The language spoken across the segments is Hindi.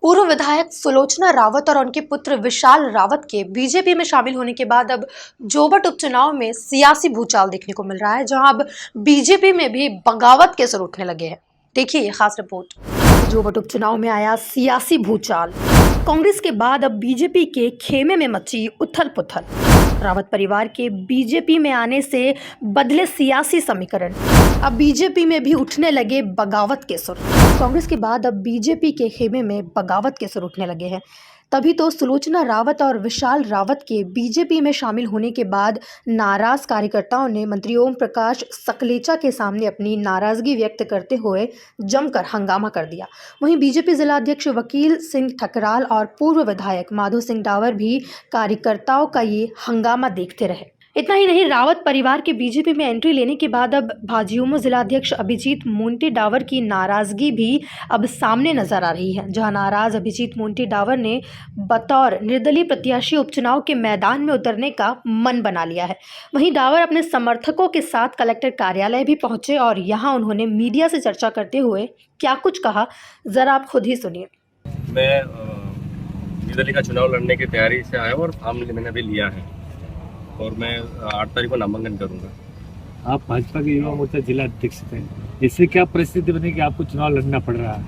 पूर्व विधायक सुलोचना रावत और उनके पुत्र विशाल रावत के बीजेपी में शामिल होने के बाद अब जोबट उपचुनाव में सियासी भूचाल देखने को मिल रहा है, जहां अब बीजेपी में भी बगावत के सुर उठने लगे हैं। देखिए ये खास रिपोर्ट। जोबट उपचुनाव में आया सियासी भूचाल। कांग्रेस के बाद अब बीजेपी के खेमे में मची उथल पुथल। रावत परिवार के बीजेपी में आने से बदले सियासी समीकरण। अब बीजेपी में भी उठने लगे बगावत के सुर। कांग्रेस के बाद अब बीजेपी के खेमे में बगावत के सुर उठने लगे हैं। तभी तो सुलोचना रावत और विशाल रावत के बीजेपी में शामिल होने के बाद नाराज कार्यकर्ताओं ने मंत्री ओम प्रकाश सकलेचा के सामने अपनी नाराजगी व्यक्त करते हुए जमकर हंगामा कर दिया। वहीं बीजेपी जिला अध्यक्ष वकील सिंह ठकराल और पूर्व विधायक माधो सिंह डावर भी कार्यकर्ताओं का ये हंगामा देखते रहे। इतना ही नहीं, रावत परिवार के बीजेपी में एंट्री लेने के बाद अब भाजयुमो जिला अध्यक्ष अभिजीत मोंटी डावर की नाराजगी भी अब सामने नजर आ रही है, जहां नाराज अभिजीत मोंटी डावर ने बतौर निर्दलीय प्रत्याशी उपचुनाव के मैदान में उतरने का मन बना लिया है। वहीं डावर अपने समर्थकों के साथ कलेक्टर कार्यालय भी पहुंचे और यहां उन्होंने मीडिया से चर्चा करते हुए क्या कुछ कहा, जरा आप खुद ही सुनिए। मैं निर्दलीय का चुनाव लड़ने की तैयारी से आया और फॉर्म मैंने अभी लिया है और मैं 8 तारीख को नामांकन करूंगा। आप भाजपा के युवा मोर्चा जिला अध्यक्ष थे, इससे क्या परिस्थिति बनी कि आपको चुनाव लड़ना पड़ रहा है?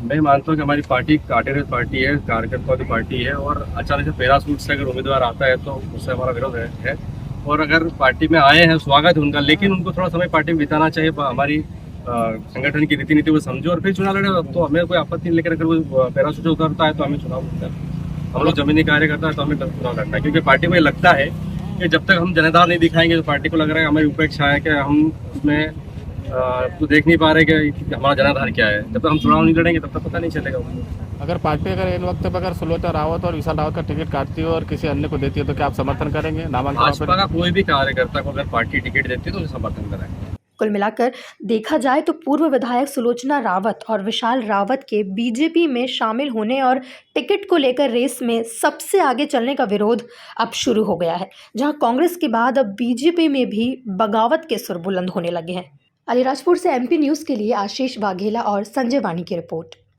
मैं मानता हूँ कि हमारी पार्टी कांटेदार पार्टी है, कार्यकर्ताओं की पार्टी है और अचानक से पैरासूट से अगर उम्मीदवार आता है तो उससे हमारा विरोध है। और अगर पार्टी में आए हैं स्वागत है उनका, लेकिन उनको थोड़ा समय पार्टी में बिताना चाहिए। हमारी संगठन की रीति नीति को समझो और फिर चुनाव लड़े तो हमें कोई आपत्ति नहीं। लेकिन अगर वो पैरासूट से उतरता है तो हमें चुनाव लड़ना है। हम लोग जमीनी कार्यकर्ता है तो हमें चुनाव लड़ना है, क्योंकि पार्टी को ये लगता है कि जब तक हम जनाधार नहीं दिखाएंगे तो पार्टी को लग रहा है हमारी उपेक्षा है कि हम उसमें तो देख नहीं पा रहे कि हमारा जनाधार क्या है। जब तक हम चुनाव नहीं लड़ेंगे तब तक पता नहीं चलेगा। अगर पार्टी इन वक्त पर अगर सुलोचना रावत और विशाल रावत का टिकट काटती है और किसी अन्य को देती है तो क्या आप समर्थन करेंगे? भाजपा का कोई भी कार्यकर्ता को अगर पार्टी टिकट देती है तो समर्थन करेंगे। कुल मिलाकर देखा जाए तो पूर्व विधायक सुलोचना रावत और विशाल रावत के बीजेपी में शामिल होने और टिकट को लेकर रेस में सबसे आगे चलने का विरोध अब शुरू हो गया है, जहां कांग्रेस के बाद अब बीजेपी में भी बगावत के सुर बुलंद होने लगे हैं। अलीराजपुर से एमपी न्यूज़ के लिए आशीष वाघेला और संजय वानी की रिपोर्ट।